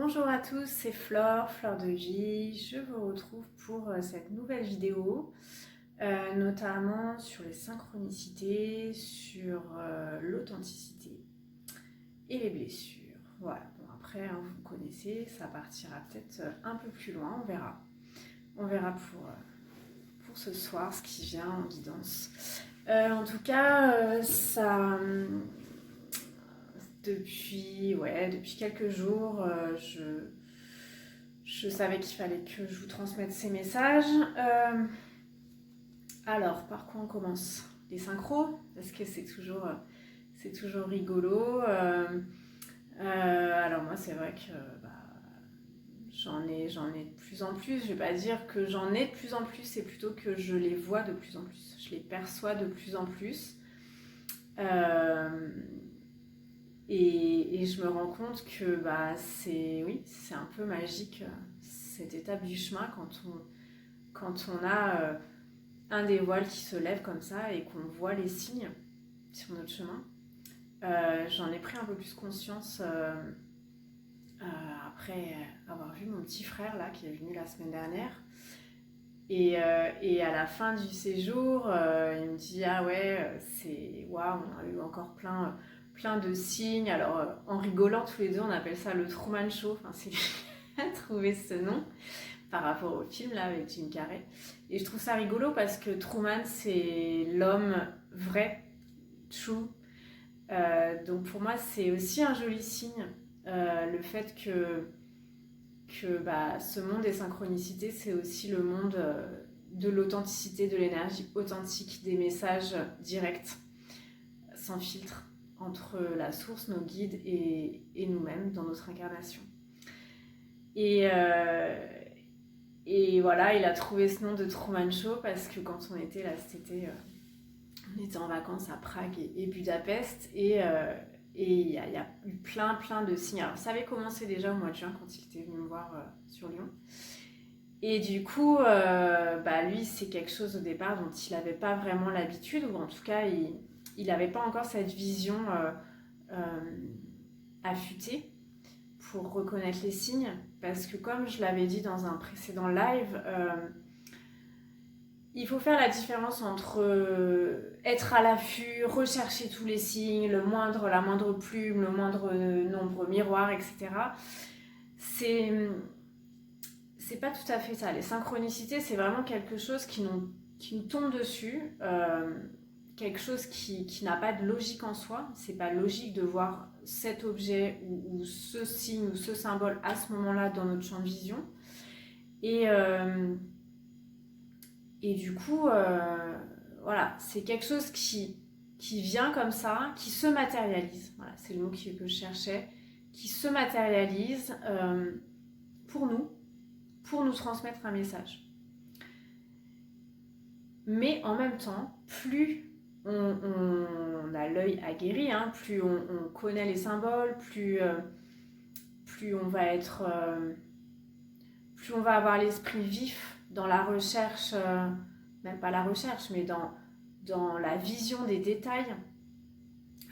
Bonjour à tous, c'est Flore, Fleur de Vie. Je vous retrouve pour cette nouvelle vidéo, notamment sur les synchronicités, sur l'authenticité et les blessures. Voilà, bon après, hein, vous connaissez, ça partira peut-être un peu plus loin, on verra. On verra pour ce soir ce qui vient en guidance. En tout cas, depuis quelques jours, je savais qu'il fallait que je vous transmette ces messages. Alors, par quoi on commence? Les synchros, parce que c'est toujours rigolo. Alors moi, c'est vrai que j'en ai de plus en plus. Je vais pas dire que j'en ai de plus en plus, c'est plutôt que je les vois de plus en plus. Je les perçois de plus en plus. Et je me rends compte que c'est un peu magique cette étape du chemin quand on a un des voiles qui se lève comme ça et qu'on voit les signes sur notre chemin. J'en ai pris un peu plus conscience après avoir vu mon petit frère là qui est venu la semaine dernière. Et à la fin du séjour, il me dit ah ouais, c'est waouh, on a eu encore plein de signes. Alors en rigolant tous les deux, on appelle ça le Truman Show. Enfin, c'est lui qui a trouvé ce nom par rapport au film là avec Jim Carrey. Et je trouve ça rigolo parce que Truman c'est l'homme vrai, true. Donc pour moi c'est aussi un joli signe le fait que ce monde des synchronicités, c'est aussi le monde de l'authenticité, de l'énergie authentique, des messages directs, sans filtre, entre la source, nos guides et nous-mêmes dans notre incarnation. Et voilà, il a trouvé ce nom de Truman Show parce que quand on était là cet été, on était en vacances à Prague et Budapest et il y a eu plein de signes. Alors ça avait commencé déjà au mois de juin quand il était venu me voir sur Lyon. Et du coup, lui, c'est quelque chose au départ dont il n'avait pas vraiment l'habitude, ou en tout cas, il n'avait pas encore cette vision affûtée pour reconnaître les signes. Parce que comme je l'avais dit dans un précédent live, il faut faire la différence entre être à l'affût, rechercher tous les signes, la moindre plume, le moindre nombre miroir, etc. C'est pas tout à fait ça. Les synchronicités, c'est vraiment quelque chose qui nous tombe dessus, quelque chose qui n'a pas de logique en soi. C'est pas logique de voir cet objet ou ce signe ou ce symbole à ce moment-là dans notre champ de vision. Et du coup, voilà, c'est quelque chose qui vient comme ça, qui se matérialise. Voilà, c'est le mot que je cherchais, qui se matérialise pour nous transmettre un message. Mais en même temps, plus on a l'œil aguerri, hein, plus on connaît les symboles, plus on va être, plus on va avoir l'esprit vif dans la recherche, même pas la recherche, mais dans la vision des détails.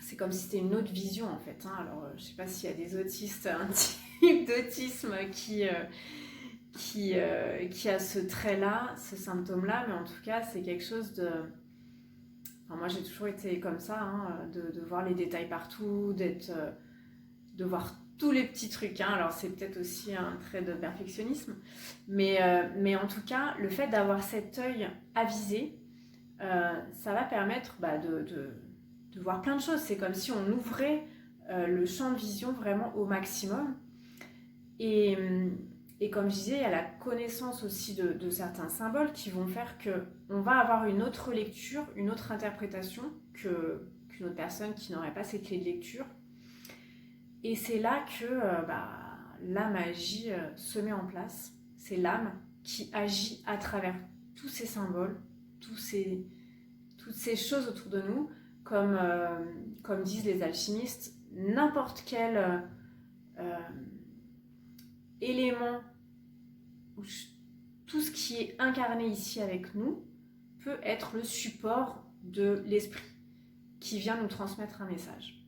C'est comme si c'était une autre vision en fait. Hein. Alors, je sais pas s'il y a des autistes, un type d'autisme qui a ce trait-là, ce symptôme-là, mais en tout cas, c'est quelque chose de... Enfin, moi, j'ai toujours été comme ça, hein, de voir les détails partout, de voir tous les petits trucs. Hein. Alors, c'est peut-être aussi un trait de perfectionnisme, mais en tout cas, le fait d'avoir cet œil avisé, ça va permettre de voir plein de choses. C'est comme si on ouvrait le champ de vision vraiment au maximum. Et comme je disais, il y a la connaissance aussi de certains symboles qui vont faire qu'on va avoir une autre lecture, une autre interprétation qu'une autre personne qui n'aurait pas ces clés de lecture. Et c'est là que la magie se met en place. C'est l'âme qui agit à travers tous ces symboles, toutes ces choses autour de nous, comme disent les alchimistes, n'importe quel élément, tout ce qui est incarné ici avec nous peut être le support de l'esprit qui vient nous transmettre un message.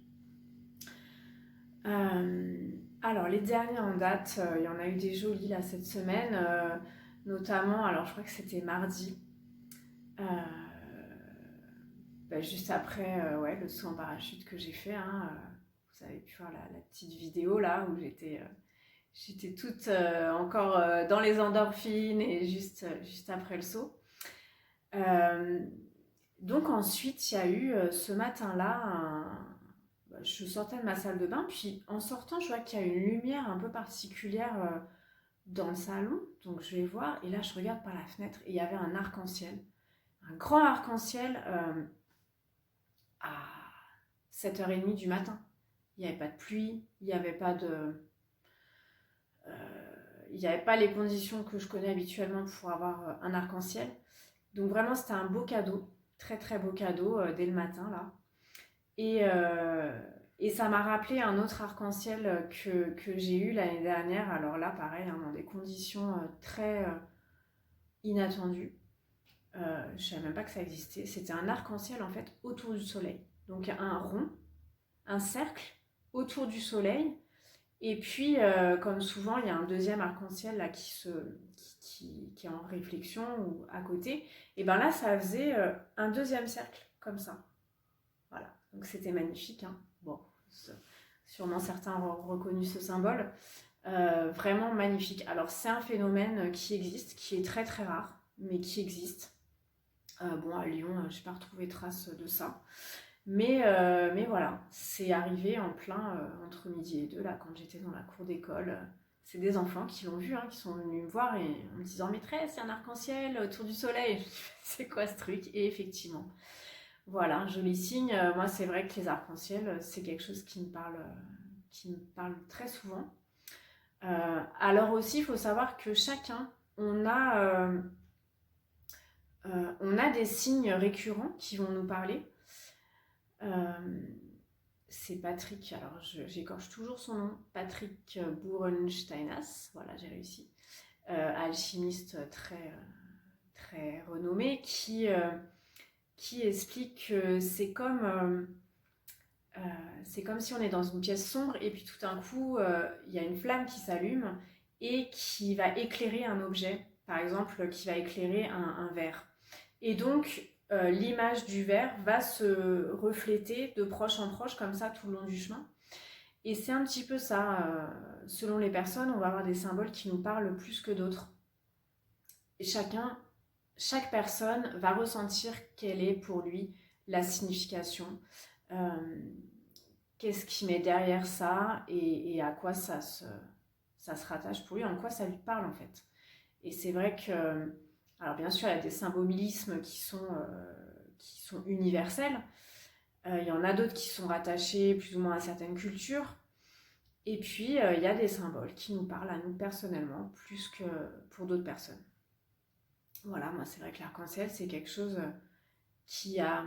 Alors, les derniers en date, il y en a eu des jolis là cette semaine, notamment, alors je crois que c'était mardi, euh, juste après ouais, le saut en parachute que j'ai fait. Hein, vous avez pu voir la petite vidéo là où j'étais toute encore dans les endorphines et juste après le saut. Euh, donc ensuite, il y a eu ce matin-là, je sortais de ma salle de bain, puis en sortant, je vois qu'il y a une lumière un peu particulière dans le salon, donc je vais voir, et là je regarde par la fenêtre, et il y avait un arc-en-ciel, un grand arc-en-ciel à 7h30 du matin. Il n'y avait pas de pluie, il n'y avait pas de... il n'y avait pas les conditions que je connais habituellement pour avoir un arc-en-ciel. Donc vraiment, c'était un beau cadeau, très très beau cadeau dès le matin là. Et, euh, et ça m'a rappelé un autre arc-en-ciel que j'ai eu l'année dernière. Alors là, pareil, hein, dans des conditions très inattendues. Je ne savais même pas que ça existait. C'était un arc-en-ciel en fait autour du soleil. Donc un rond, un cercle autour du soleil. Et puis, comme souvent, il y a un deuxième arc-en-ciel là qui est en réflexion ou à côté. Et bien là, ça faisait un deuxième cercle comme ça. Voilà, donc c'était magnifique. Hein. Bon, sûrement certains ont reconnu ce symbole. Vraiment magnifique. Alors c'est un phénomène qui existe, qui est très très rare, mais qui existe. Bon, à Lyon, je n'ai pas retrouvé trace de ça. Mais voilà, c'est arrivé en plein entre midi et deux, là, quand j'étais dans la cour d'école. C'est des enfants qui l'ont vu, hein, qui sont venus me voir et en me disant maîtresse, c'est un arc-en-ciel autour du soleil. C'est quoi ce truc? Et effectivement, voilà, un joli signe. Moi, c'est vrai que les arcs-en-ciel, c'est quelque chose qui me parle très souvent. Alors aussi, il faut savoir que chacun, on a des signes récurrents qui vont nous parler. Euh, c'est Patrick, alors j'écorche toujours son nom, Patrick Bauernsteinäs, voilà, j'ai réussi. Alchimiste très renommé qui explique que c'est comme si on est dans une pièce sombre et puis tout d'un coup, il y a une flamme qui s'allume et qui va éclairer un objet, par exemple, qui va éclairer un verre. Et donc, l'image du verre va se refléter de proche en proche, comme ça, tout le long du chemin. Et c'est un petit peu ça. Selon les personnes, on va avoir des symboles qui nous parlent plus que d'autres. Et chaque personne va ressentir quelle est pour lui la signification. Euh, Qu'est-ce qui met derrière ça et à quoi ça se rattache pour lui, en quoi ça lui parle en fait. Et c'est vrai que, alors bien sûr, il y a des symbolismes qui sont universels. Il y en a d'autres qui sont rattachés plus ou moins à certaines cultures. Et puis, il y a des symboles qui nous parlent à nous personnellement, plus que pour d'autres personnes. Voilà, moi c'est vrai que l'arc-en-ciel, c'est quelque chose qui a,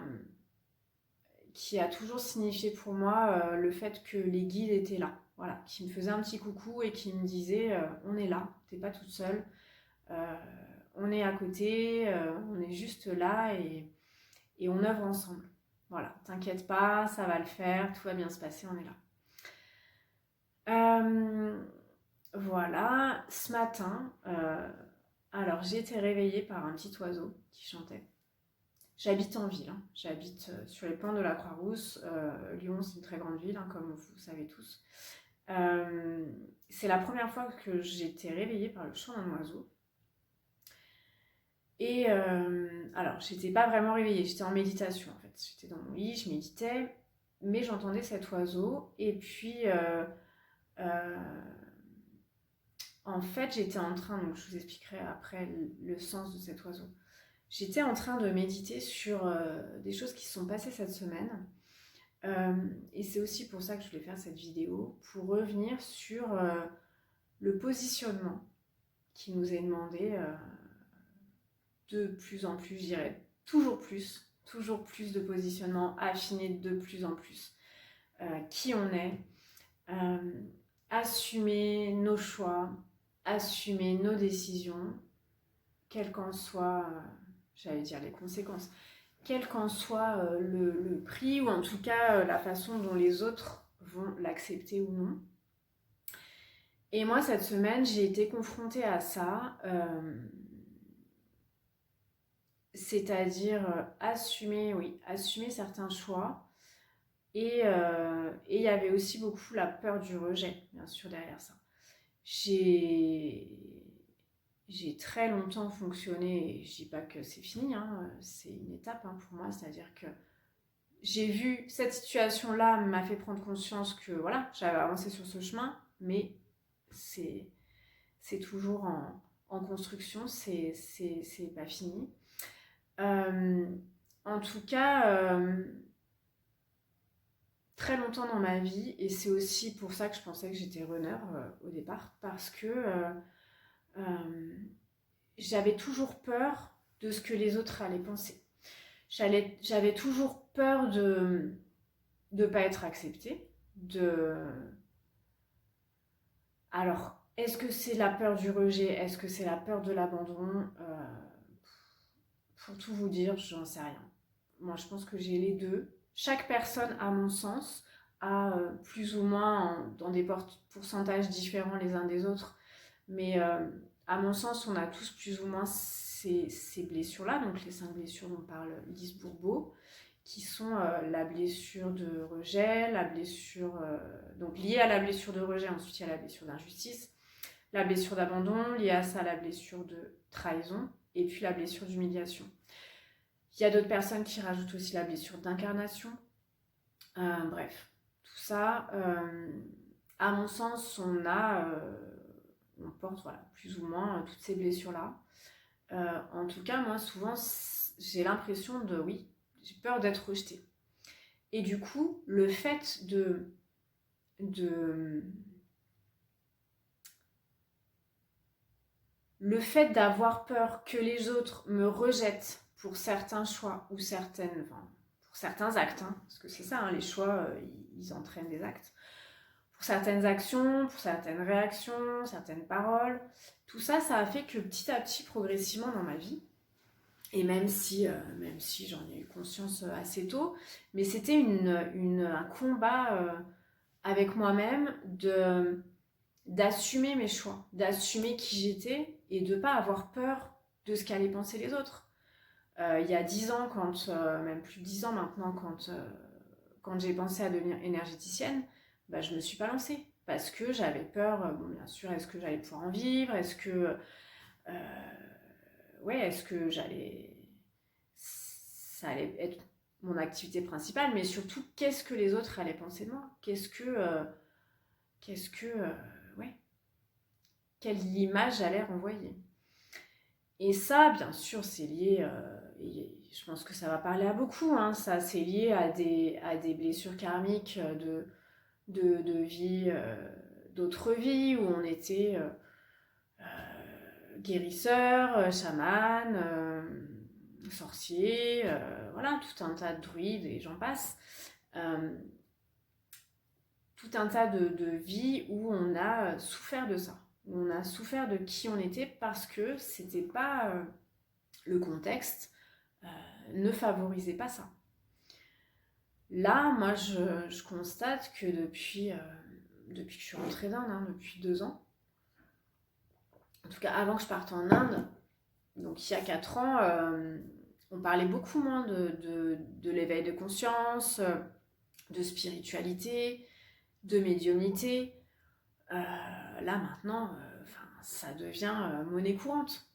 qui a toujours signifié pour moi le fait que les guides étaient là. Voilà, qui me faisaient un petit coucou et qui me disaient on est là, t'es pas toute seule, euh, on est à côté, on est juste là et on œuvre ensemble. Voilà, t'inquiète pas, ça va le faire, tout va bien se passer, on est là. Voilà, ce matin, alors j'ai été réveillée par un petit oiseau qui chantait. J'habite en ville, hein. J'habite sur les plans de la Croix-Rousse. Lyon, c'est une très grande ville, hein, comme vous savez tous. C'est la première fois que j'ai été réveillée par le chant d'un oiseau. Et alors, j'étais pas vraiment réveillée, j'étais en méditation en fait. J'étais dans mon lit, je méditais, mais j'entendais cet oiseau. Et puis, euh, en fait, j'étais en train, donc je vous expliquerai après le sens de cet oiseau. J'étais en train de méditer sur des choses qui se sont passées cette semaine. Et c'est aussi pour ça que je voulais faire cette vidéo, pour revenir sur le positionnement qui nous est demandé de plus en plus, je dirais toujours plus de positionnement, affiner de plus en plus qui on est, assumer nos choix, assumer nos décisions, quelles qu'en soient, j'allais dire les conséquences, quel qu'en soit le prix ou en tout cas la façon dont les autres vont l'accepter ou non. Et moi, cette semaine, j'ai été confrontée à ça, c'est-à-dire assumer, oui, assumer certains choix. Et il y avait aussi beaucoup la peur du rejet, bien sûr, derrière ça. J'ai, j'ai très longtemps fonctionné, et je dis pas que c'est fini, hein, c'est une étape hein, pour moi, c'est-à-dire que j'ai vu cette situation-là m'a fait prendre conscience que voilà, j'avais avancé sur ce chemin, mais c'est, c'est toujours en construction, c'est pas fini. Euh, En tout cas, très longtemps dans ma vie, et c'est aussi pour ça que je pensais que j'étais runner au départ, parce que euh, j'avais toujours peur de ce que les autres allaient penser. J'avais toujours peur de ne pas être acceptée. Alors, est-ce que c'est la peur du rejet? Est-ce que c'est la peur de l'abandon? Pour tout vous dire, j'en sais rien. Moi, je pense que j'ai les deux. Chaque personne, à mon sens, a plus ou moins, dans des pourcentages différents les uns des autres, mais à mon sens, on a tous plus ou moins ces blessures-là, donc les 5 blessures dont parle Lise Bourbeau, qui sont la blessure de rejet, la blessure donc liée à la blessure de rejet, ensuite il y a la blessure d'injustice, la blessure d'abandon, liée à ça la blessure de trahison, et puis la blessure d'humiliation. Il y a d'autres personnes qui rajoutent aussi la blessure d'incarnation. Bref, tout ça, à mon sens, on porte voilà, plus ou moins toutes ces blessures-là. En tout cas, moi, souvent, j'ai l'impression de, oui, j'ai peur d'être rejetée. Et du coup, le fait d'avoir peur que les autres me rejettent pour certains choix ou pour certains actes, hein, parce que c'est ça, hein, les choix, ils entraînent des actes, pour certaines actions, pour certaines réactions, certaines paroles, tout ça, ça a fait que petit à petit, progressivement dans ma vie, et même si j'en ai eu conscience assez tôt, mais c'était un combat avec moi-même d'assumer mes choix, d'assumer qui j'étais et de ne pas avoir peur de ce qu'allaient penser les autres. Il y a 10 ans, même plus de 10 ans maintenant, quand j'ai pensé à devenir énergéticienne, bah, je ne me suis pas lancée parce que j'avais peur, bon, bien sûr, est-ce que j'allais pouvoir en vivre, est-ce que ça allait être mon activité principale, mais surtout, qu'est-ce que les autres allaient penser de moi, ouais, quelle image j'allais renvoyer. Et ça, bien sûr, c'est lié, et je pense que ça va parler à beaucoup, hein, ça, c'est lié à des blessures karmiques de vie, d'autres vies, où on était guérisseur, chaman, sorcier, voilà, tout un tas de druides et j'en passe. Euh, Tout un tas de vies où on a souffert de ça, où on a souffert de qui on était parce que c'était pas le contexte ne favorisait pas ça. Là, moi, je constate que depuis que je suis rentrée d'Inde, hein, depuis 2 ans, en tout cas avant que je parte en Inde, donc il y a 4 ans, on parlait beaucoup moins de l'éveil de conscience, de spiritualité, de médiumnité. Là maintenant, ça devient monnaie courante.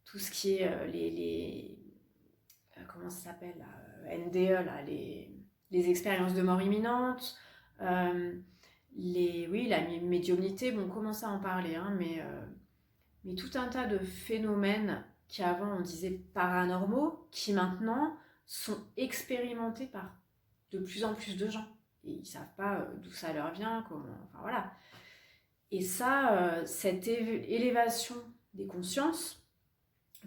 Tout ce qui est comment ça s'appelle là, NDE, là, les expériences de mort imminente, oui, la médiumnité, bon, on commence à en parler, hein, mais tout un tas de phénomènes qui avant on disait paranormaux, qui maintenant sont expérimentés par de plus en plus de gens. Et ils ne savent pas d'où ça leur vient, comment, enfin voilà. Et ça, cette élévation des consciences,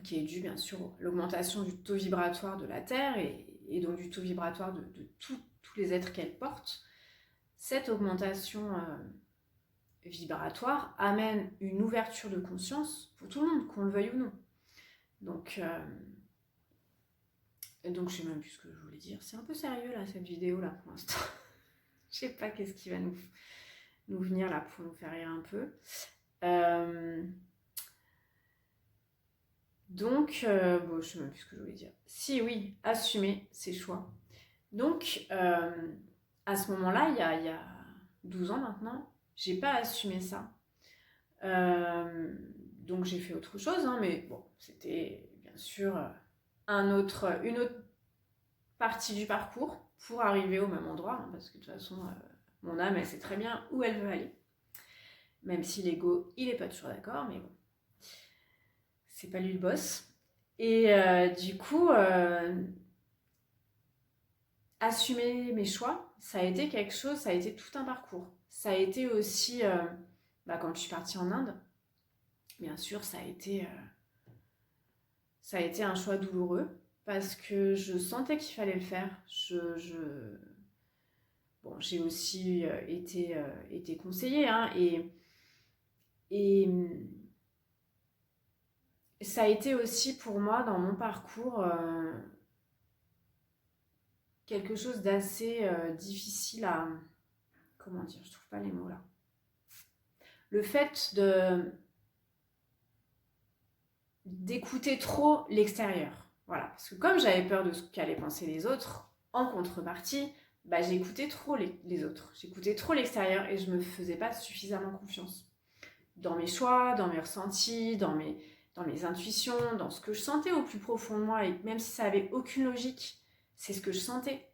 qui est due bien sûr à l'augmentation du taux vibratoire de la Terre et donc du taux vibratoire de tous les êtres qu'elle porte, cette augmentation vibratoire amène une ouverture de conscience pour tout le monde, qu'on le veuille ou non. Donc je sais même plus ce que je voulais dire. C'est un peu sérieux là cette vidéo là pour l'instant. Je sais pas qu'est-ce qui va nous venir là pour nous faire rire un peu. Euh, donc, bon, je sais même plus ce que je voulais dire. Si, oui, assumer ses choix. Donc, à ce moment-là, il y a 12 ans maintenant, j'ai pas assumé ça. Euh, donc, j'ai fait autre chose, hein, mais bon, c'était bien sûr une autre partie du parcours pour arriver au même endroit, hein, parce que de toute façon, mon âme, elle sait très bien où elle veut aller. Même si l'ego, il est pas toujours d'accord, mais bon, c'est pas lui le boss. Et du coup, assumer mes choix, ça a été quelque chose, ça a été tout un parcours. Ça a été aussi, quand je suis partie en Inde, bien sûr, ça a été un choix douloureux parce que je sentais qu'il fallait le faire. Bon, j'ai aussi été conseillée, hein, et ça a été aussi pour moi dans mon parcours quelque chose d'assez difficile à... Comment dire? Je trouve pas les mots là. Le fait d'écouter trop l'extérieur. Voilà. Parce que comme j'avais peur de ce qu'allaient penser les autres, en contrepartie, j'écoutais trop les autres. J'écoutais trop l'extérieur et je me faisais pas suffisamment confiance. Dans mes choix, dans mes ressentis, dans mes intuitions, dans ce que je sentais au plus profond de moi. Et même si ça avait aucune logique, c'est ce que je sentais.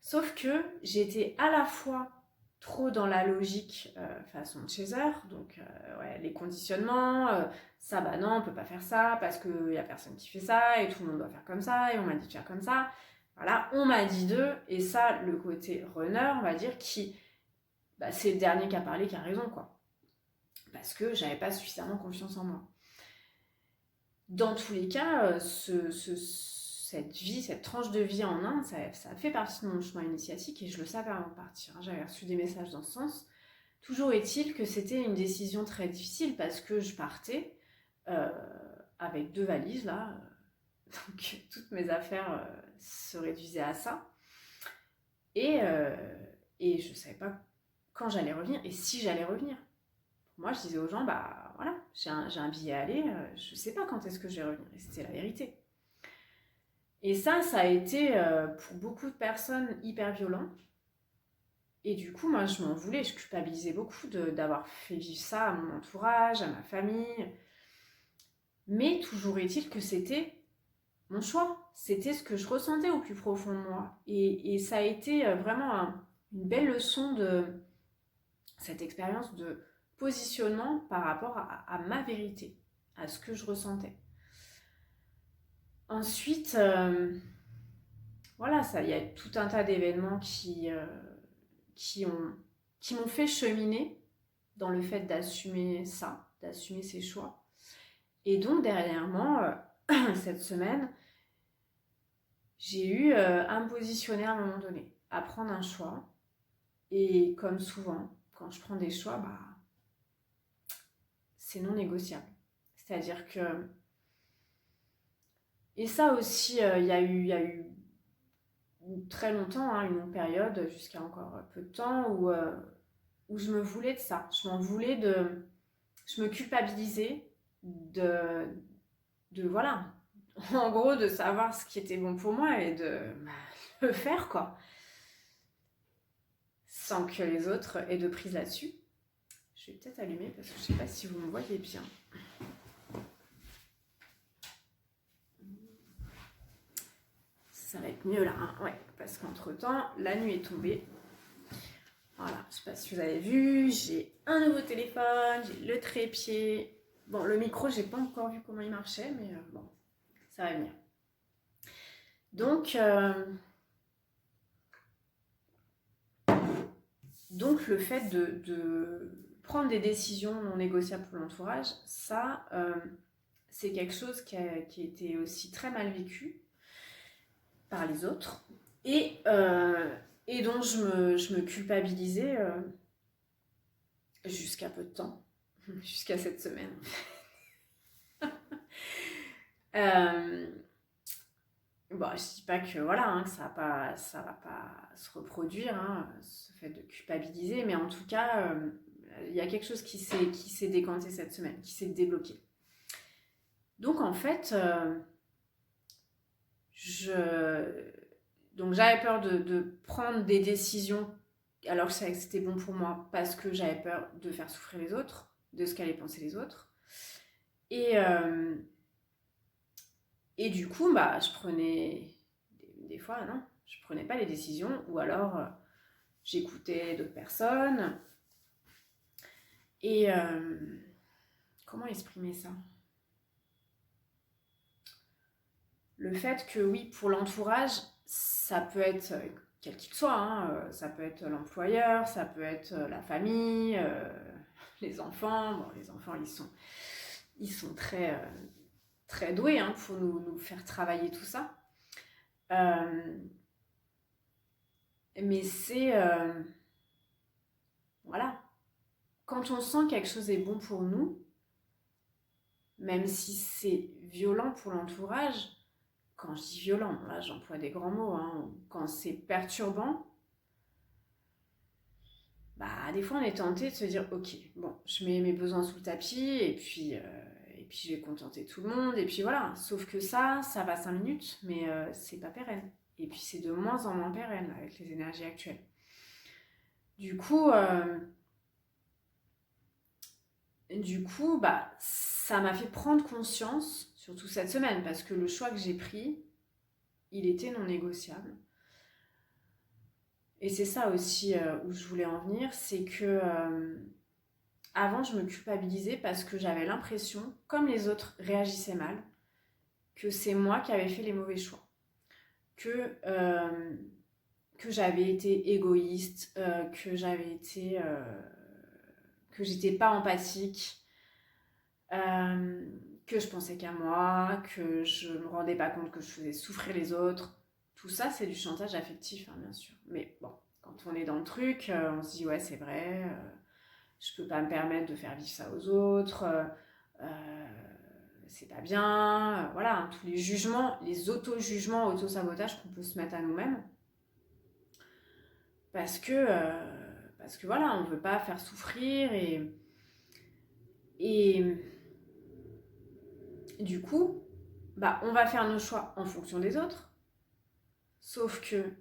Sauf que j'étais à la fois trop dans la logique façon chaser, donc les conditionnements, ça non, on peut pas faire ça parce qu'il y a personne qui fait ça et tout le monde doit faire comme ça et on m'a dit de faire comme ça. Voilà, on m'a dit d'eux, et ça, le côté runner, on va dire, c'est le dernier qui a parlé qui a raison, quoi. Parce que j'avais pas suffisamment confiance en moi. Dans tous les cas, cette vie, cette tranche de vie en Inde, ça fait partie de mon chemin initiatique et je le savais avant de partir. J'avais reçu des messages dans ce sens. Toujours est-il que c'était une décision très difficile parce que je partais avec 2 valises là. Donc toutes mes affaires se réduisaient à ça. Et je ne savais pas quand j'allais revenir et si j'allais revenir. Moi, je disais aux gens, voilà, j'ai un billet à aller, je ne sais pas quand est-ce que je vais revenir. Et c'était la vérité. Et ça a été pour beaucoup de personnes hyper violent. Et du coup, moi, je m'en voulais, je culpabilisais beaucoup d'avoir fait vivre ça à mon entourage, à ma famille. Mais toujours est-il que c'était mon choix. C'était ce que je ressentais au plus profond de moi. Et ça a été vraiment une belle leçon de cette expérience de positionnement par rapport à ma vérité, à ce que je ressentais. Ensuite, voilà, il y a tout un tas d'événements qui m'ont fait cheminer dans le fait d'assumer ça, d'assumer ses choix. Et donc, dernièrement, cette semaine, j'ai eu à me positionner à un moment donné, à prendre un choix. Et comme souvent, quand je prends des choix, c'est non négociable. C'est-à-dire que... Et ça aussi, il y a eu très longtemps, hein, une longue période, jusqu'à encore peu de temps, où je me voulais de ça. Je m'en voulais de... Je me culpabilisais voilà, en gros, de savoir ce qui était bon pour moi et de le faire, quoi. Sans que les autres aient de prise là-dessus. Je vais peut-être allumer parce que je ne sais pas si vous me voyez bien. Ça va être mieux là, hein. Ouais, parce qu'entre-temps, la nuit est tombée. Voilà, je ne sais pas si vous avez vu, j'ai un nouveau téléphone, j'ai le trépied. Bon, le micro, j'ai pas encore vu comment il marchait, mais bon, ça va venir. Donc le fait de prendre des décisions non négociables pour l'entourage, ça, c'est quelque chose qui a été aussi très mal vécu par les autres et dont je me culpabilisais jusqu'à peu de temps, jusqu'à cette semaine. Je dis pas que voilà, hein, que ça va pas se reproduire, hein, ce fait de culpabiliser, mais en tout cas, Il y a quelque chose qui s'est décanté cette semaine, qui s'est débloqué. Donc en fait, donc j'avais peur de prendre des décisions alors que je savais que c'était bon pour moi parce que j'avais peur de faire souffrir les autres, de ce qu'allaient penser les autres. Et du coup, je prenais des fois, non, je prenais pas les décisions ou alors j'écoutais d'autres personnes. Et comment exprimer ça? Le fait que oui, pour l'entourage, ça peut être quel qu'il soit, hein, ça peut être l'employeur, ça peut être la famille, les enfants. Bon, les enfants, ils sont très, très doués pour nous faire travailler tout ça. Mais c'est... voilà. Quand on sent quelque chose est bon pour nous, même si c'est violent pour l'entourage, quand je dis violent, là j'emploie des grands mots, quand c'est perturbant, des fois on est tenté de se dire ok, bon, je mets mes besoins sous le tapis et puis je vais contenter tout le monde et puis voilà. Sauf que ça va 5 minutes, mais c'est pas pérenne. Et puis c'est de moins en moins pérenne avec les énergies actuelles. Du coup, ça m'a fait prendre conscience, surtout cette semaine, parce que le choix que j'ai pris, il était non négociable. Et c'est ça aussi où je voulais en venir, c'est que avant je me culpabilisais parce que j'avais l'impression, comme les autres réagissaient mal, que c'est moi qui avais fait les mauvais choix. Que j'avais été égoïste, que j'étais pas empathique, que je pensais qu'à moi, que je me rendais pas compte que je faisais souffrir les autres. Tout ça, c'est du chantage affectif, bien sûr. Mais bon, quand on est dans le truc, on se dit ouais, c'est vrai, je peux pas me permettre de faire vivre ça aux autres, c'est pas bien, voilà, tous les jugements, les auto-jugements, auto-sabotages qu'on peut se mettre à nous-mêmes. Parce que voilà, on veut pas faire souffrir et du coup, on va faire nos choix en fonction des autres. Sauf que,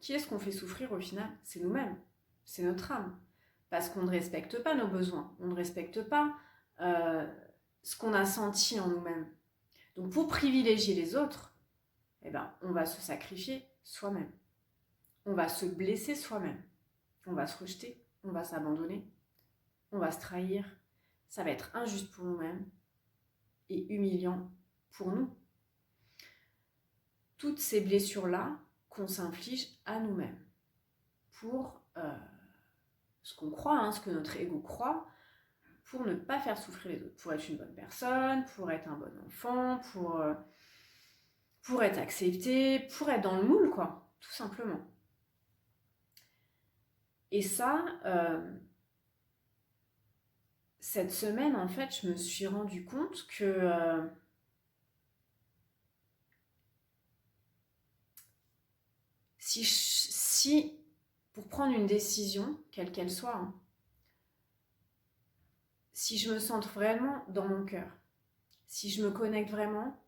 qui est-ce qu'on fait souffrir au final? C'est nous-mêmes, c'est notre âme. Parce qu'on ne respecte pas nos besoins, on ne respecte pas ce qu'on a senti en nous-mêmes. Donc pour privilégier les autres, on va se sacrifier soi-même. On va se blesser soi-même. On va se rejeter, on va s'abandonner, on va se trahir. Ça va être injuste pour nous-mêmes et humiliant pour nous. Toutes ces blessures-là qu'on s'inflige à nous-mêmes pour ce qu'on croit, ce que notre ego croit, pour ne pas faire souffrir les autres, pour être une bonne personne, pour être un bon enfant, pour être accepté, pour être dans le moule, quoi, tout simplement. Et ça, cette semaine, en fait, je me suis rendu compte que si pour prendre une décision, quelle qu'elle soit, si je me centre vraiment dans mon cœur, si je me connecte vraiment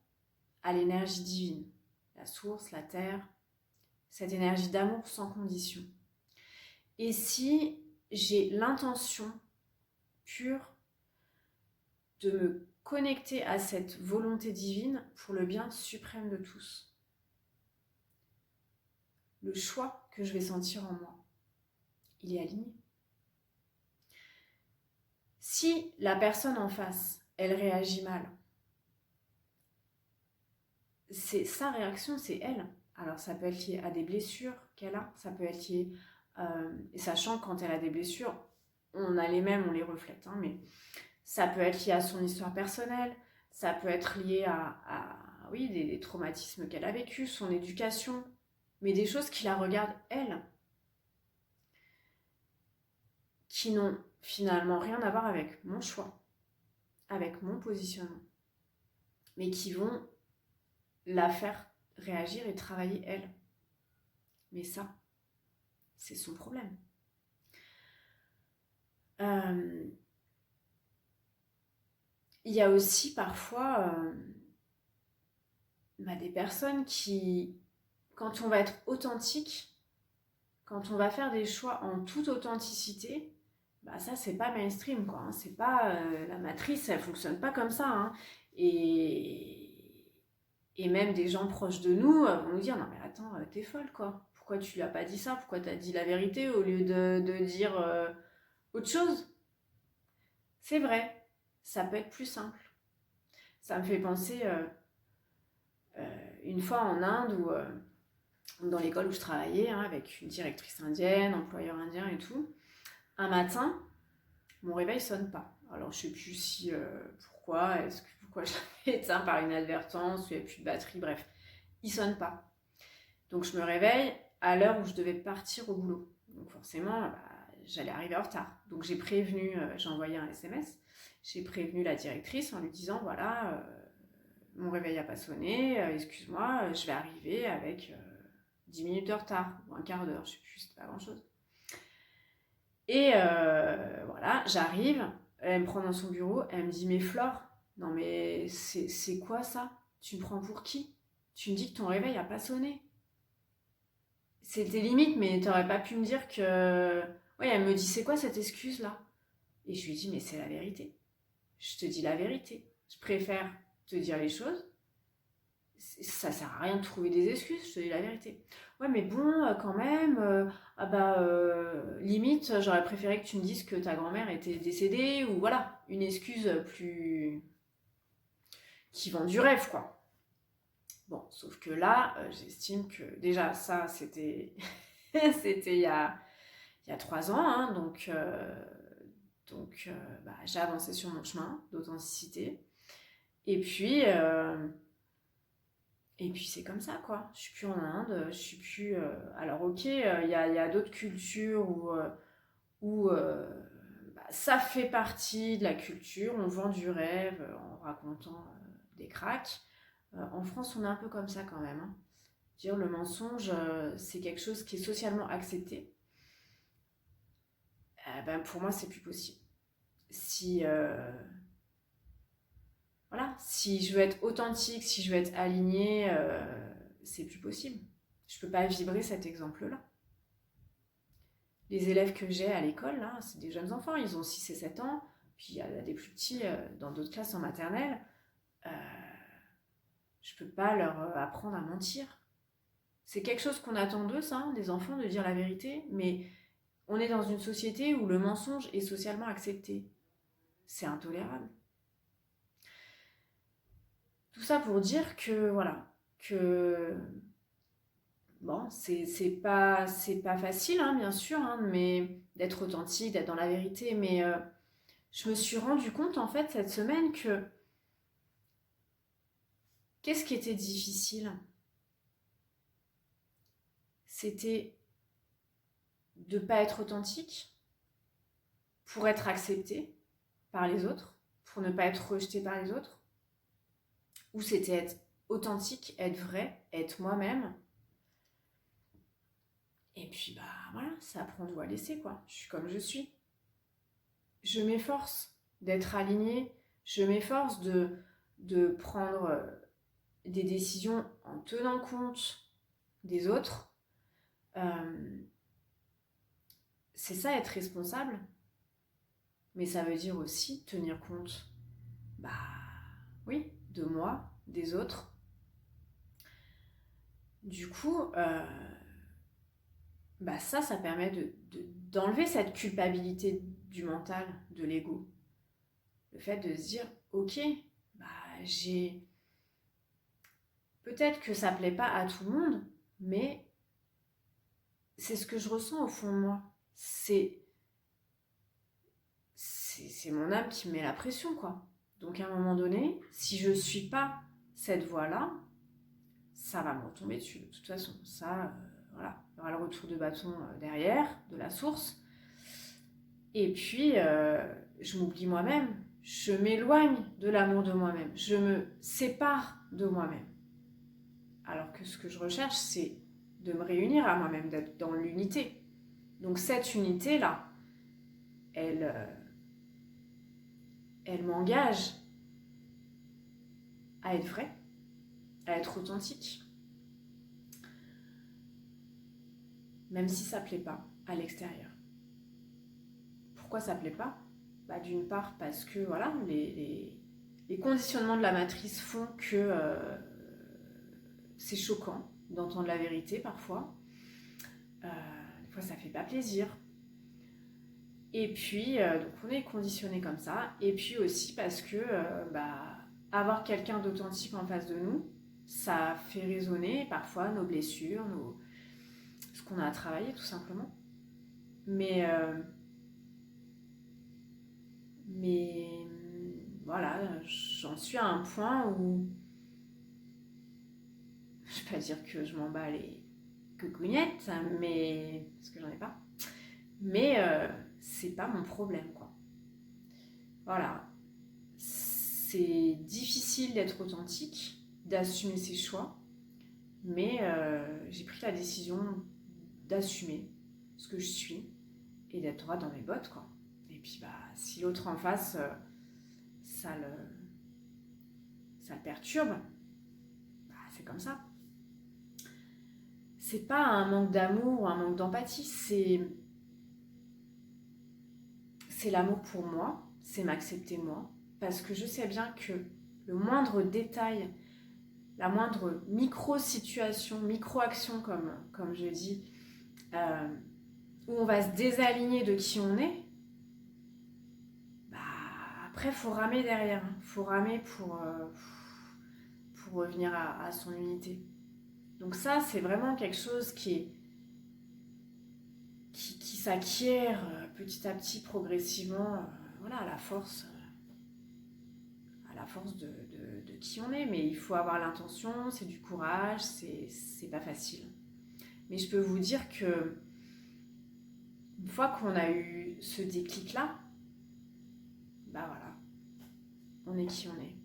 à l'énergie divine, la source, la terre, cette énergie d'amour sans condition, et si j'ai l'intention pure de me connecter à cette volonté divine pour le bien suprême de tous, le choix que je vais sentir en moi, il est aligné. Si la personne en face, elle réagit mal, c'est sa réaction, c'est elle. Alors ça peut être lié à des blessures qu'elle a, ça peut être lié, et sachant que quand elle a des blessures, on a les mêmes, on les reflète, mais ça peut être lié à son histoire personnelle, ça peut être lié à des traumatismes qu'elle a vécus, son éducation, mais des choses qui la regardent elle, qui n'ont finalement rien à voir avec mon choix, avec mon positionnement, mais qui vont la faire réagir et travailler elle. Mais ça, c'est son problème. Euh, il y a aussi parfois des personnes qui, quand on va être authentique, quand on va faire des choix en toute authenticité, ça c'est pas mainstream quoi, hein. C'est pas la matrice, elle fonctionne pas comme ça, hein. Et et même des gens proches de nous vont nous dire non mais attends, t'es folle quoi. Pourquoi tu lui as pas dit ça? Pourquoi t'as dit la vérité au lieu de dire autre chose? C'est vrai, ça peut être plus simple. Ça me fait penser une fois en Inde où dans l'école où je travaillais, hein, avec une directrice indienne, employeur indien et tout, un matin, mon réveil sonne pas. Alors je sais plus si pourquoi, pourquoi j'avais éteint par inadvertance, ou il n'y avait plus de batterie, bref, il sonne pas. Donc je me réveille à l'heure où je devais partir au boulot. Donc forcément, j'allais arriver en retard. Donc j'ai envoyé un SMS, j'ai prévenu la directrice en lui disant voilà, mon réveil n'a pas sonné, excuse-moi, je vais arriver avec 10 minutes de retard, ou un quart d'heure, je sais plus, c'était pas grand-chose. Et voilà, j'arrive, elle me prend dans son bureau, elle me dit mais Flore, non mais c'est quoi ça? Tu me prends pour qui? Tu me dis que ton réveil n'a pas sonné. C'était limite, mais t'aurais pas pu me dire que... Ouais, elle me dit c'est quoi cette excuse là? Et je lui dis mais c'est la vérité. Je te dis la vérité. Je préfère te dire les choses. Ça sert à rien de trouver des excuses, je te dis la vérité. Ouais, mais bon, quand même, limite, j'aurais préféré que tu me dises que ta grand-mère était décédée, ou voilà, une excuse plus. Qui vend du rêve, quoi. Bon, sauf que là, j'estime que déjà, ça, c'était. C'était il y a 3 ans, hein, donc j'ai avancé sur mon chemin d'authenticité. Et puis. Et puis c'est comme ça, quoi. Je suis plus en Inde, je suis plus. Alors ok, il y a d'autres cultures où ça fait partie de la culture. On vend du rêve en racontant des cracks. En France, on est un peu comme ça quand même, hein. Dire le mensonge, c'est quelque chose qui est socialement accepté. Pour moi, c'est plus possible. Si voilà, si je veux être authentique, si je veux être alignée, c'est plus possible. Je peux pas vibrer cet exemple-là. Les élèves que j'ai à l'école, là, c'est des jeunes enfants, ils ont 6 et 7 ans, puis il y a des plus petits dans d'autres classes en maternelle. Euh, je peux pas leur apprendre à mentir. C'est quelque chose qu'on attend d'eux, ça, hein, des enfants, de dire la vérité, mais on est dans une société où le mensonge est socialement accepté. C'est intolérable. Tout ça pour dire que, voilà, que bon, c'est pas facile, hein, bien sûr, hein, mais d'être authentique, d'être dans la vérité. Mais je me suis rendu compte, en fait, cette semaine que qu'est-ce qui était difficile? C'était de ne pas être authentique pour être accepté par les autres, pour ne pas être rejeté par les autres. Ou c'était être authentique, être vrai, être moi-même. Et puis, voilà, ça apprend ou à laisser, quoi. Je suis comme je suis. Je m'efforce d'être alignée, je m'efforce de prendre des décisions en tenant compte des autres. C'est ça être responsable, mais ça veut dire aussi tenir compte, oui, de moi, des autres. Du coup, ça permet d'enlever cette culpabilité du mental, de l'ego. Le fait de se dire, ok, j'ai... Peut-être que ça plaît pas à tout le monde, mais c'est ce que je ressens au fond de moi. C'est mon âme qui me met la pression, quoi. Donc à un moment donné, si je suis pas cette voie-là, ça va me retomber dessus de toute façon. Ça, voilà, il y aura le retour de bâton derrière, de la source. Et puis, je m'oublie moi-même. Je m'éloigne de l'amour de moi-même. Je me sépare de moi-même. Alors que ce que je recherche, c'est de me réunir à moi-même, d'être dans l'unité. Donc cette unité-là, elle m'engage à être vraie, à être authentique. Même si ça ne plaît pas à l'extérieur. Pourquoi ça ne plaît pas ? D'une part parce que voilà, les conditionnements de la matrice font que c'est choquant d'entendre la vérité parfois. Des fois ça fait pas plaisir. Et puis donc on est conditionné comme ça. Et puis aussi parce que avoir quelqu'un d'authentique en face de nous, ça fait résonner parfois nos blessures, ce qu'on a à travailler tout simplement. Mais voilà, j'en suis à un point où je vais pas dire que je m'en bats les coucougnettes, mais parce que j'en ai pas. Mais c'est pas mon problème, quoi. Voilà, c'est difficile d'être authentique, d'assumer ses choix, mais j'ai pris la décision d'assumer ce que je suis et d'être droit dans mes bottes, quoi. Et puis si l'autre en face ça le perturbe, c'est comme ça. C'est pas un manque d'amour ou un manque d'empathie, c'est l'amour pour moi, c'est m'accepter moi, parce que je sais bien que le moindre détail, la moindre micro-situation, micro-action comme je dis, où on va se désaligner de qui on est, après, il faut ramer derrière. Il faut ramer pour revenir à son unité. Donc ça, c'est vraiment quelque chose qui s'acquiert petit à petit, progressivement, à la force de qui on est. Mais il faut avoir l'intention, c'est du courage, c'est pas facile. Mais je peux vous dire que une fois qu'on a eu ce déclic-là, voilà, on est qui on est.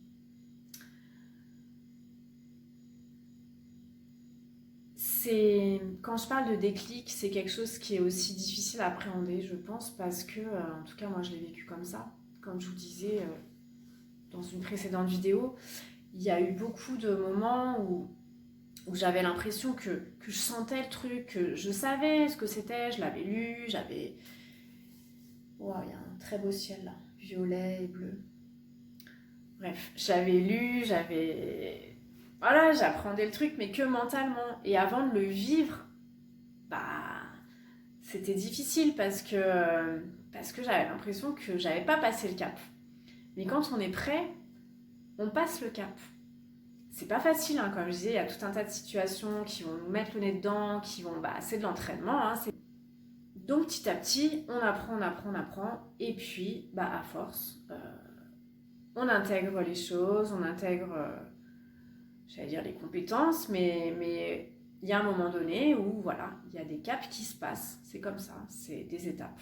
Quand je parle de déclic, c'est quelque chose qui est aussi difficile à appréhender, je pense, parce que, en tout cas, moi, je l'ai vécu comme ça. Comme je vous disais dans une précédente vidéo, il y a eu beaucoup de moments où j'avais l'impression que je sentais le truc, que je savais ce que c'était, je l'avais lu, j'avais... Wow, il y a un très beau ciel là, violet et bleu. Bref, j'avais lu, voilà, j'apprenais le truc, mais que mentalement. Et avant de le vivre, c'était difficile parce que j'avais l'impression que j'avais pas passé le cap. Mais quand on est prêt, on passe le cap. C'est pas facile, hein, comme je disais, il y a tout un tas de situations qui vont nous mettre le nez dedans, qui vont... c'est de l'entraînement, hein, Donc petit à petit, on apprend, et puis, à force... on intègre les choses, on intègre, j'allais dire les compétences, mais il y a un moment donné où, voilà, il y a des caps qui se passent. C'est comme ça, c'est des étapes.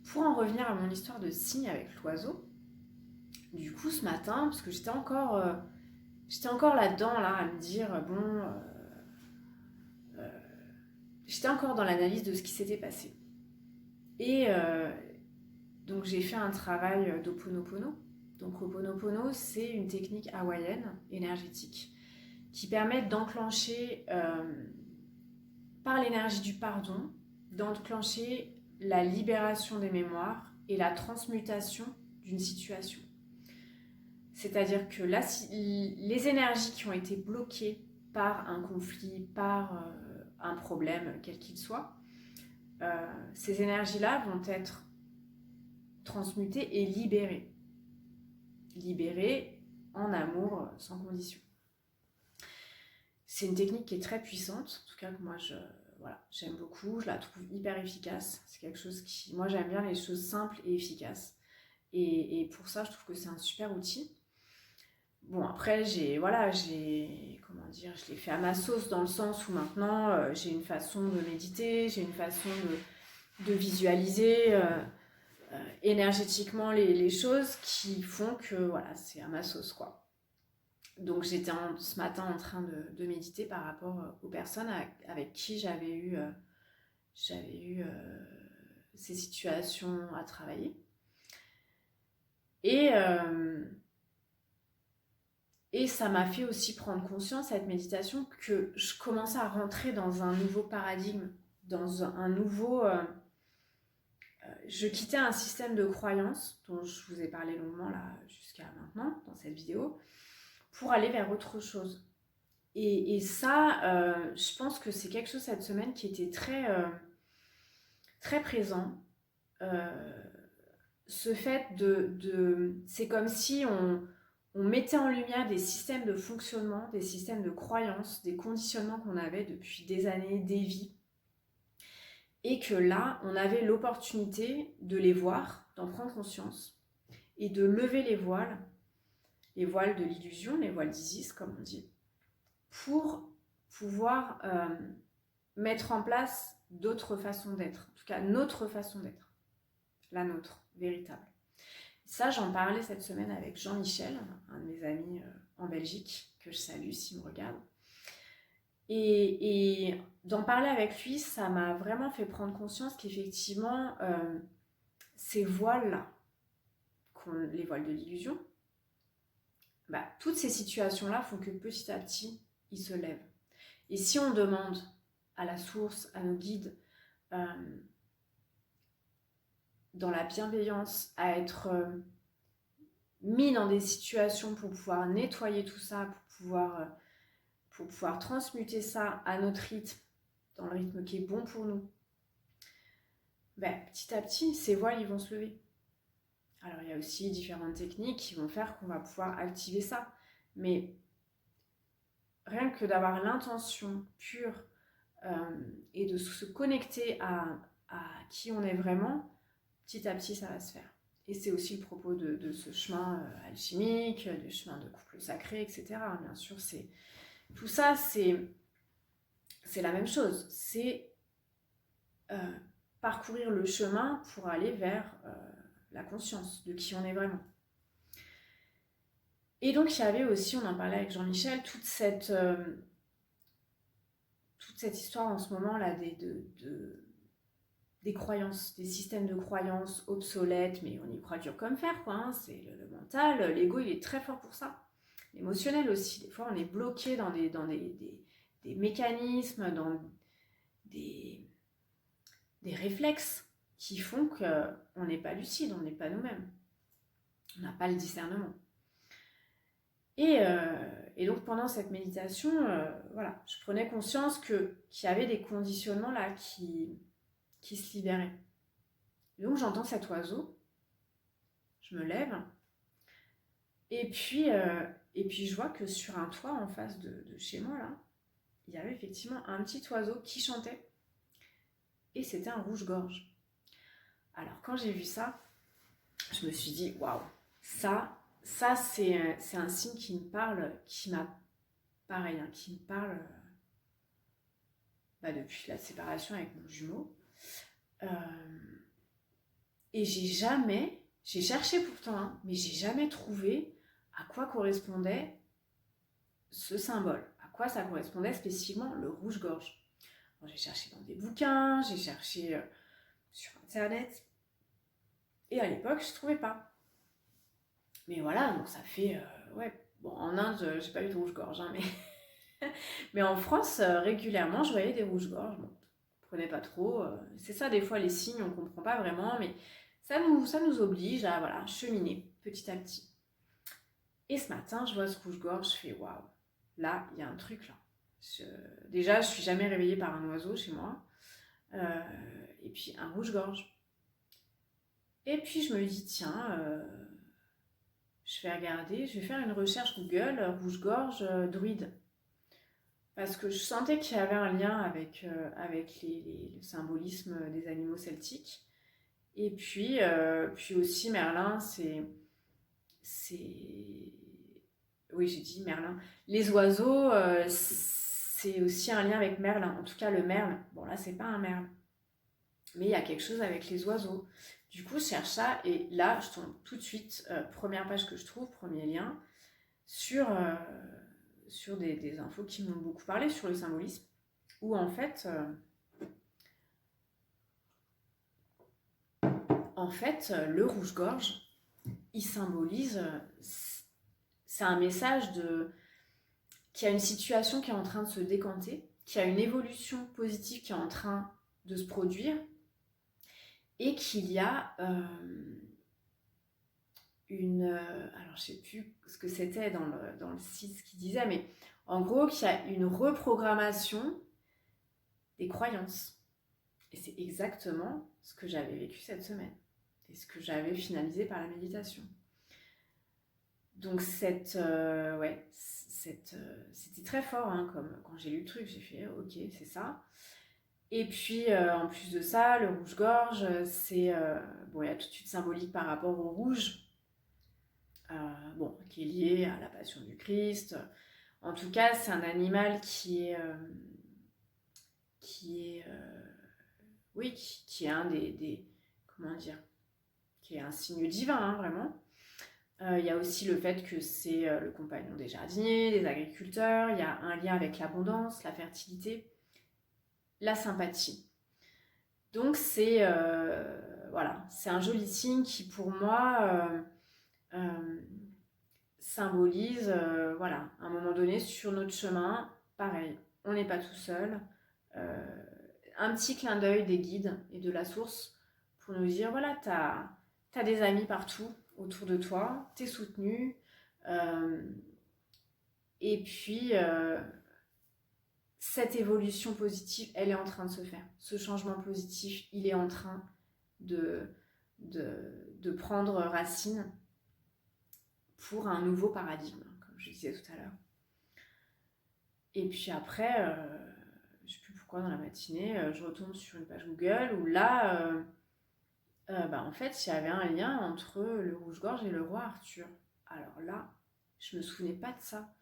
Pour en revenir à mon histoire de cygne avec l'oiseau, du coup, ce matin, parce que j'étais encore là-dedans, là, à me dire, j'étais encore dans l'analyse de ce qui s'était passé. Et... donc j'ai fait un travail d'Ho'oponopono. Donc Ho'oponopono, c'est une technique hawaïenne, énergétique, qui permet d'enclencher, par l'énergie du pardon, d'enclencher la libération des mémoires et la transmutation d'une situation. C'est-à-dire que les énergies qui ont été bloquées par un conflit, par un problème, quel qu'il soit, ces énergies-là vont être transmuter et libérer. Libérer en amour sans condition. C'est une technique qui est très puissante, en tout cas que moi j'aime beaucoup, je la trouve hyper efficace. C'est quelque chose qui... Moi j'aime bien les choses simples et efficaces. Et pour ça je trouve que c'est un super outil. Bon après je l'ai fait à ma sauce dans le sens où maintenant j'ai une façon de méditer, j'ai une façon de visualiser... énergétiquement les choses qui font que voilà, c'est à ma sauce quoi. Donc j'étais ce matin en train de méditer par rapport aux personnes avec qui j'avais eu j'avais eu ces situations à travailler. Et ça m'a fait aussi prendre conscience, cette méditation, que je commençais à rentrer dans un nouveau paradigme, dans un nouveau... je quittais un système de croyances, dont je vous ai parlé longuement là jusqu'à maintenant, dans cette vidéo, pour aller vers autre chose. Et ça, je pense que c'est quelque chose cette semaine qui était très présent. Ce fait c'est comme si on mettait en lumière des systèmes de fonctionnement, des systèmes de croyances, des conditionnements qu'on avait depuis des années, des vies. Et que là, on avait l'opportunité de les voir, d'en prendre conscience et de lever les voiles de l'illusion, les voiles d'Isis, comme on dit, pour pouvoir mettre en place d'autres façons d'être, en tout cas notre façon d'être, la nôtre, véritable. Ça, j'en parlais cette semaine avec Jean-Michel, un de mes amis en Belgique, que je salue s'il me regarde. Et d'en parler avec lui, ça m'a vraiment fait prendre conscience qu'effectivement, ces voiles-là, les voiles de l'illusion, toutes ces situations-là font que petit à petit, ils se lèvent. Et si on demande à la source, à nos guides, dans la bienveillance, à être mis dans des situations pour pouvoir nettoyer tout ça, pour pouvoir transmuter ça à notre rythme, dans le rythme qui est bon pour nous, petit à petit, ces voiles, ils vont se lever. Alors, il y a aussi différentes techniques qui vont faire qu'on va pouvoir activer ça. Mais rien que d'avoir l'intention pure et de se connecter à qui on est vraiment, petit à petit, ça va se faire. Et c'est aussi le propos de ce chemin alchimique, du chemin de couple sacré, etc. Bien sûr, tout ça, c'est la même chose. C'est parcourir le chemin pour aller vers la conscience de qui on est vraiment. Et donc, il y avait aussi, on en parlait avec Jean-Michel, toute cette histoire en ce moment-là des croyances, des systèmes de croyances obsolètes, mais on y croit dur comme fer, quoi. Hein, c'est le mental, l'ego, il est très fort pour ça. L'émotionnel aussi. Des fois, on est bloqué dans des mécanismes, dans des réflexes qui font qu'on n'est pas lucide, on n'est pas nous-mêmes. On n'a pas le discernement. Et donc pendant cette méditation, je prenais conscience qu'il y avait des conditionnements là qui se libéraient. Et donc j'entends cet oiseau, je me lève, et puis je vois que sur un toit en face de chez moi là, il y avait effectivement un petit oiseau qui chantait, et c'était un rouge-gorge. Alors quand j'ai vu ça, je me suis dit waouh, ça c'est un signe qui me parle, qui me parle depuis la séparation avec mon jumeau. Et j'ai cherché pourtant, hein, mais j'ai jamais trouvé à quoi correspondait ce symbole, à quoi ça correspondait spécifiquement le rouge-gorge. Bon, j'ai cherché dans des bouquins, j'ai cherché sur internet, et à l'époque je trouvais pas. Mais voilà, donc ça fait en Inde j'ai pas eu de rouge-gorge, hein, mais en France régulièrement je voyais des rouges-gorges. Bon, je comprenais pas trop. C'est ça des fois les signes, on comprend pas vraiment, mais ça nous oblige à cheminer petit à petit. Et ce matin, je vois ce rouge-gorge, je fais waouh, là il y a un truc là. Déjà, je suis jamais réveillée par un oiseau chez moi, et puis un rouge-gorge. Et puis je me dis tiens. Je vais regarder, je vais faire une recherche Google, rouge-gorge, druide. Parce que je sentais qu'il y avait un lien avec le symbolisme des animaux celtiques. Et puis aussi Merlin, oui, j'ai dit Merlin. Les oiseaux, c'est aussi un lien avec Merlin. En tout cas, le merle. Bon, là, c'est pas un merle. Mais il y a quelque chose avec les oiseaux. Du coup, je cherche ça et là, je tombe tout de suite, première page que je trouve, premier lien, sur des infos qui m'ont beaucoup parlé sur le symbolisme, où en fait, en fait, le rouge-gorge, il symbolise, c'est un message qu'il y a une situation qui est en train de se décanter, qu'il y a une évolution positive qui est en train de se produire, et qu'il y a alors je sais plus ce que c'était dans le site ce qu'il disait, mais en gros qu'il y a une reprogrammation des croyances. Et c'est exactement ce que j'avais vécu cette semaine, et ce que j'avais finalisé par la méditation. Donc c'était très fort, hein, comme quand j'ai lu le truc, j'ai fait ok, c'est ça. Et puis en plus de ça, le rouge-gorge, c'est bon, il y a toute une symbolique par rapport au rouge, qui est lié à la passion du Christ. En tout cas, c'est un animal qui est un des comment dire, qui est un signe divin, hein, vraiment. Il y a aussi le fait que c'est le compagnon des jardiniers, des agriculteurs. Il y a un lien avec l'abondance, la fertilité, la sympathie. Donc c'est c'est un joli signe qui pour moi symbolise à un moment donné sur notre chemin, pareil, on n'est pas tout seul. Un petit clin d'œil des guides et de la source pour nous dire voilà, t'as des amis partout autour de toi, t'es soutenu, et puis cette évolution positive, elle est en train de se faire. Ce changement positif, il est en train de prendre racine pour un nouveau paradigme, comme je disais tout à l'heure. Et puis après, je ne sais plus pourquoi dans la matinée, je retombe sur une page Google où là, en fait, il y avait un lien entre le rouge-gorge et le roi Arthur. Alors là, je ne me souvenais pas de ça.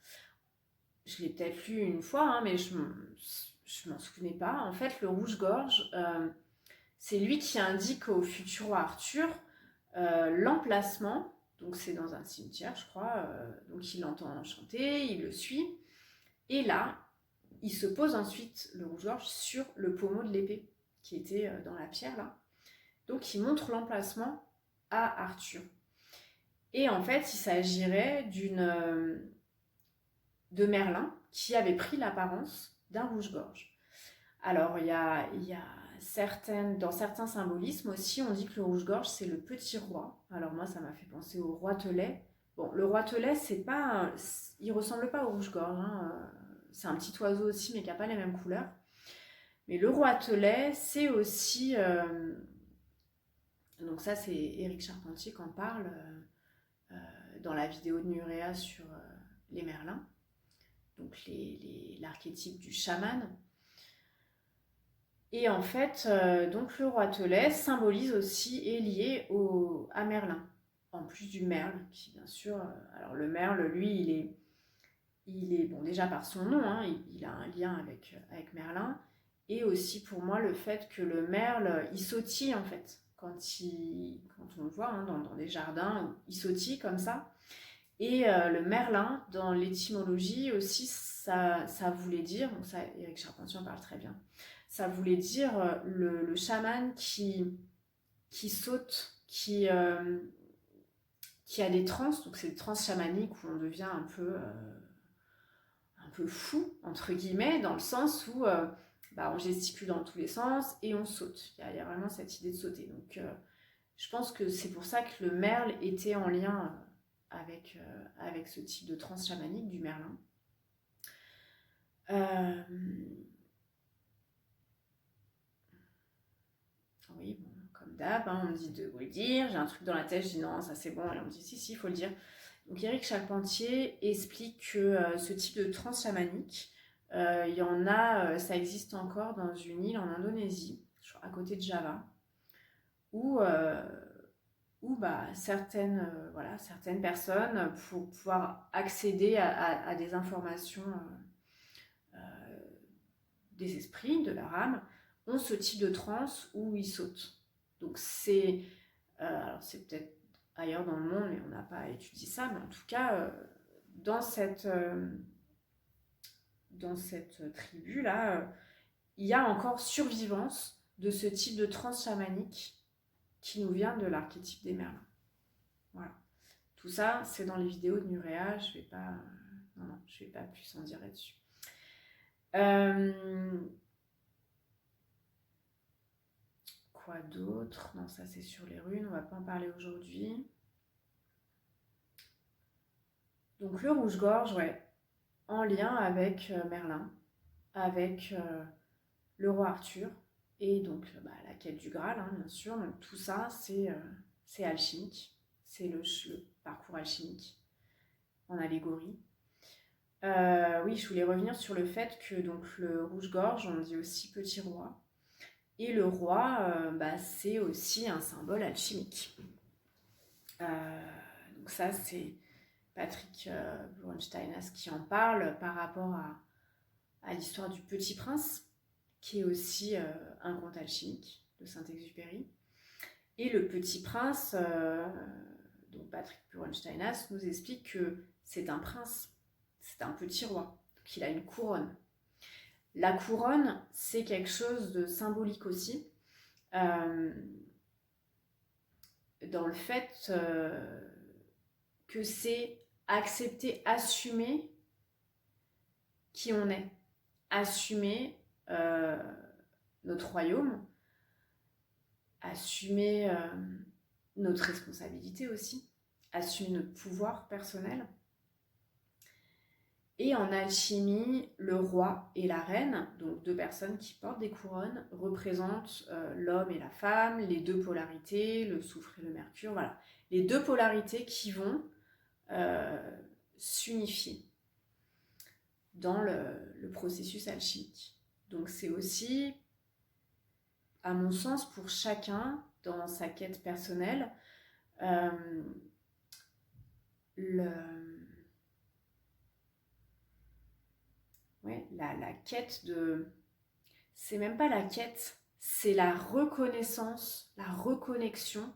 Je l'ai peut-être lu une fois, hein, mais je m'en souvenais pas. En fait, le rouge-gorge, c'est lui qui indique au futur roi Arthur l'emplacement. Donc c'est dans un cimetière, je crois. Donc il l'entend chanter, il le suit. Et là, il se pose ensuite, le rouge-gorge, sur le pommeau de l'épée, qui était dans la pierre, là. Donc il montre l'emplacement à Arthur. Et en fait, il s'agirait de Merlin, qui avait pris l'apparence d'un rouge-gorge. Alors, il y a dans certains symbolismes aussi, on dit que le rouge-gorge, c'est le petit roi. Alors moi, ça m'a fait penser au roitelet. Bon, le roitelet, il ressemble pas au rouge-gorge, hein. C'est un petit oiseau aussi, mais qui n'a pas les mêmes couleurs. Mais le roitelet, c'est aussi... donc ça, c'est Éric Charpentier qui en parle dans la vidéo de Nurea sur les Merlins. Donc l'archétype du chaman. Et en fait, donc le roitelet symbolise aussi, est lié à Merlin, en plus du merle, qui bien sûr... alors le merle, lui, il est bon, déjà par son nom, hein, il a un lien avec Merlin, et aussi pour moi le fait que le merle, il sautille en fait, quand on le voit, hein, dans des jardins, il sautille comme ça. Et le merlin, dans l'étymologie aussi, ça voulait dire, donc ça, Éric Charpentier en parle très bien, ça voulait dire le chaman qui saute, qui a des transes, donc c'est des transes chamaniques où on devient un peu fou, entre guillemets, dans le sens où on gesticule dans tous les sens et on saute. Il y a vraiment cette idée de sauter. Donc je pense que c'est pour ça que le merle était en lien avec ce type de transe chamanique du Merlin. Oui, bon, comme d'hab, hein, on me dit de vous le dire. J'ai un truc dans la tête, je dis non, ça c'est bon. Et on me dit si, il faut le dire. Donc Éric Charpentier explique que ce type de transe chamanique, il y en a, ça existe encore dans une île en Indonésie, à côté de Java, où certaines personnes, pour pouvoir accéder à des informations des esprits, de leur âme, ont ce type de transe où ils sautent. Donc alors c'est peut-être ailleurs dans le monde, mais on n'a pas étudié ça, mais en tout cas, dans cette tribu-là, il y a encore survivance de ce type de transe chamanique qui nous vient de l'archétype des Merlins. Voilà. Tout ça, c'est dans les vidéos de Nurea, je vais pas... Non, je vais pas plus en dire là-dessus. Quoi d'autre? Non, ça c'est sur les runes, on va pas en parler aujourd'hui. Donc le rouge-gorge, ouais, en lien avec Merlin, avec le roi Arthur, et donc la quête du Graal, hein, bien sûr. Donc tout ça, c'est alchimique, c'est le parcours alchimique en allégorie. Oui, je voulais revenir sur le fait que donc, le rouge-gorge, on dit aussi petit roi, et le roi, c'est aussi un symbole alchimique. Donc ça, c'est Patrick Bronsteinas qui en parle par rapport à l'histoire du Petit Prince, qui est aussi un conte alchimique de Saint-Exupéry. Et le Petit Prince, donc Patrick Bronsteinas, nous explique que c'est un prince, c'est un petit roi, donc il a une couronne. La couronne, c'est quelque chose de symbolique aussi, dans le fait que c'est accepter, assumer qui on est, assumer notre royaume, assumer notre responsabilité aussi, assumer notre pouvoir personnel. Et en alchimie, le roi et la reine, donc deux personnes qui portent des couronnes, représentent l'homme et la femme, les deux polarités, le soufre et le mercure, voilà. Les deux polarités qui vont s'unifier dans le processus alchimique. Donc c'est aussi, à mon sens, pour chacun, dans sa quête personnelle, la quête de... C'est même pas la quête, c'est la reconnaissance, la reconnexion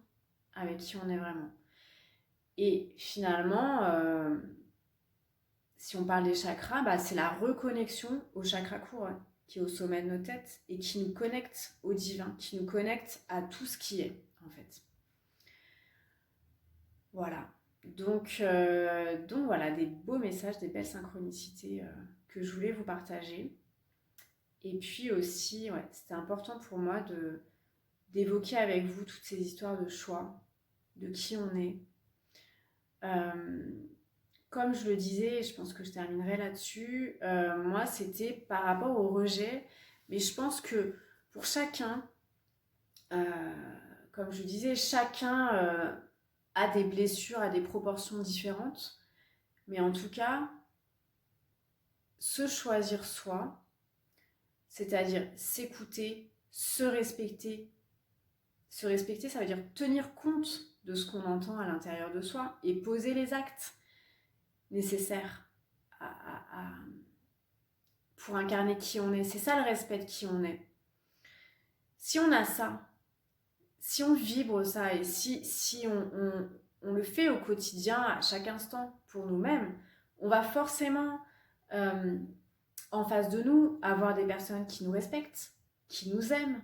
avec qui on est vraiment. Et finalement, si on parle des chakras, c'est la reconnexion au chakra couronne qui est au sommet de nos têtes et qui nous connecte au divin, qui nous connecte à tout ce qui est, en fait. Voilà. Donc voilà, des beaux messages, des belles synchronicités que je voulais vous partager. Et puis aussi, ouais, c'était important pour moi d'évoquer avec vous toutes ces histoires de choix, de qui on est. Comme je le disais, je pense que je terminerai là-dessus, moi c'était par rapport au rejet, mais je pense que pour chacun, comme je disais, chacun a des blessures à des proportions différentes, mais en tout cas, se choisir soi, c'est-à-dire s'écouter, se respecter. Se respecter, ça veut dire tenir compte de ce qu'on entend à l'intérieur de soi et poser les actes nécessaires pour incarner qui on est. C'est ça le respect de qui on est. Si on a ça, si on vibre ça et si on le fait au quotidien, à chaque instant, pour nous-mêmes, on va forcément, en face de nous, avoir des personnes qui nous respectent, qui nous aiment,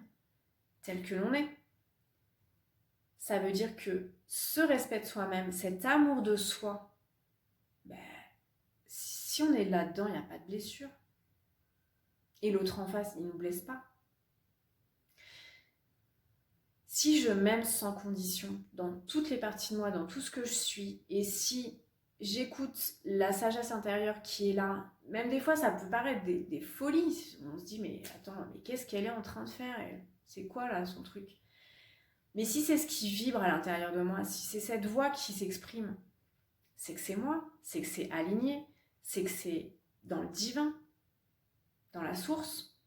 tels que l'on est. Ça veut dire que ce respect de soi-même, cet amour de soi, si on est là-dedans, il n'y a pas de blessure. Et l'autre en face, il ne nous blesse pas. Si je m'aime sans condition, dans toutes les parties de moi, dans tout ce que je suis, et si j'écoute la sagesse intérieure qui est là, même des fois ça peut paraître des folies, on se dit mais attends, mais qu'est-ce qu'elle est en train de faire, c'est quoi là son truc? Mais si c'est ce qui vibre à l'intérieur de moi, si c'est cette voix qui s'exprime, c'est que c'est moi, c'est que c'est aligné, c'est que c'est dans le divin, dans la source.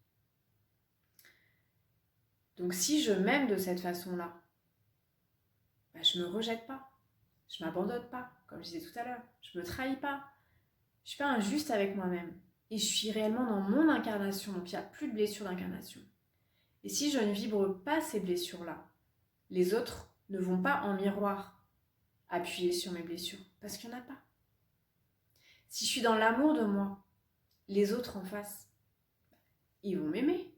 Donc si je m'aime de cette façon-là, je ne me rejette pas, je ne m'abandonne pas, comme je disais tout à l'heure, je ne me trahis pas, je ne suis pas injuste avec moi-même. Et je suis réellement dans mon incarnation, donc il n'y a plus de blessure d'incarnation. Et si je ne vibre pas ces blessures-là, les autres ne vont pas en miroir appuyer sur mes blessures, parce qu'il n'y en a pas. Si je suis dans l'amour de moi, les autres en face, ils vont m'aimer,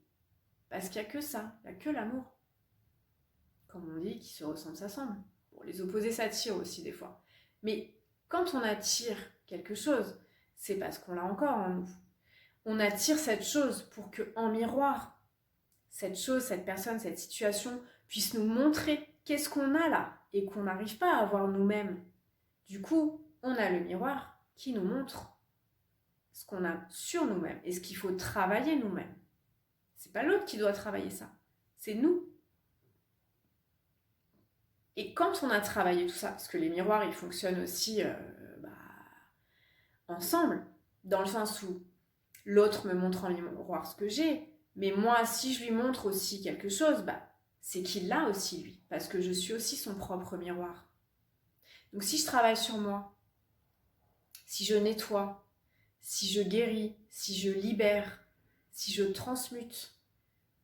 parce qu'il n'y a que ça, il n'y a que l'amour. comme on dit, qui se ressemblent s'assemblent. Bon, les opposés s'attirent aussi des fois. Mais quand on attire quelque chose, c'est parce qu'on l'a encore en nous. On attire cette chose pour que, en miroir, cette chose, cette personne, cette situation puisse nous montrer qu'est-ce qu'on a là et qu'on n'arrive pas à voir nous-mêmes. Du coup, on a le miroir qui nous montre ce qu'on a sur nous-mêmes et ce qu'il faut travailler nous-mêmes. C'est pas l'autre qui doit travailler ça, c'est nous. Et quand on a travaillé tout ça, parce que les miroirs, ils fonctionnent aussi ensemble, dans le sens où l'autre me montre en miroir ce que j'ai, mais moi, si je lui montre aussi quelque chose, c'est qu'il l'a aussi lui, parce que je suis aussi son propre miroir. Donc si je travaille sur moi, si je nettoie, si je guéris, si je libère, si je transmute,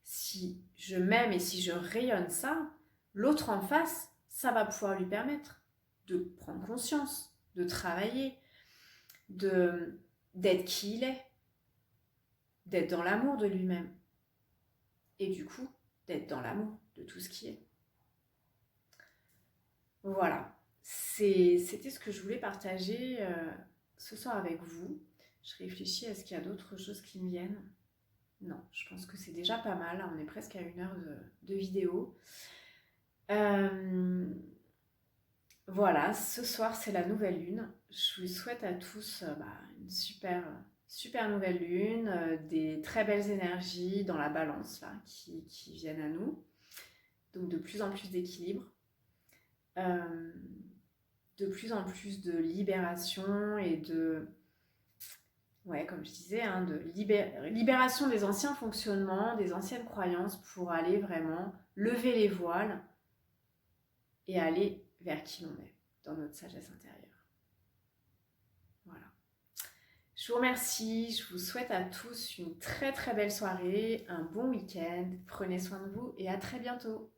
si je m'aime et si je rayonne ça, l'autre en face, ça va pouvoir lui permettre de prendre conscience, de travailler, d'être qui il est, d'être dans l'amour de lui-même. Et du coup, d'être dans l'amour de tout ce qui est. Voilà, c'était ce que je voulais partager ce soir avec vous. Je réfléchis à ce qu'il y a d'autres choses qui me viennent. Non, je pense que c'est déjà pas mal. On est presque à 1 heure de vidéo. Voilà, ce soir c'est la nouvelle lune. Je vous souhaite à tous une super nouvelle lune, des très belles énergies dans la balance là, qui viennent à nous. Donc de plus en plus d'équilibre, de plus en plus de libération et de, comme je disais, de libération des anciens fonctionnements, des anciennes croyances pour aller vraiment lever les voiles et aller vers qui l'on est, dans notre sagesse intérieure. Voilà. Je vous remercie, je vous souhaite à tous une très très belle soirée, un bon week-end, prenez soin de vous et à très bientôt.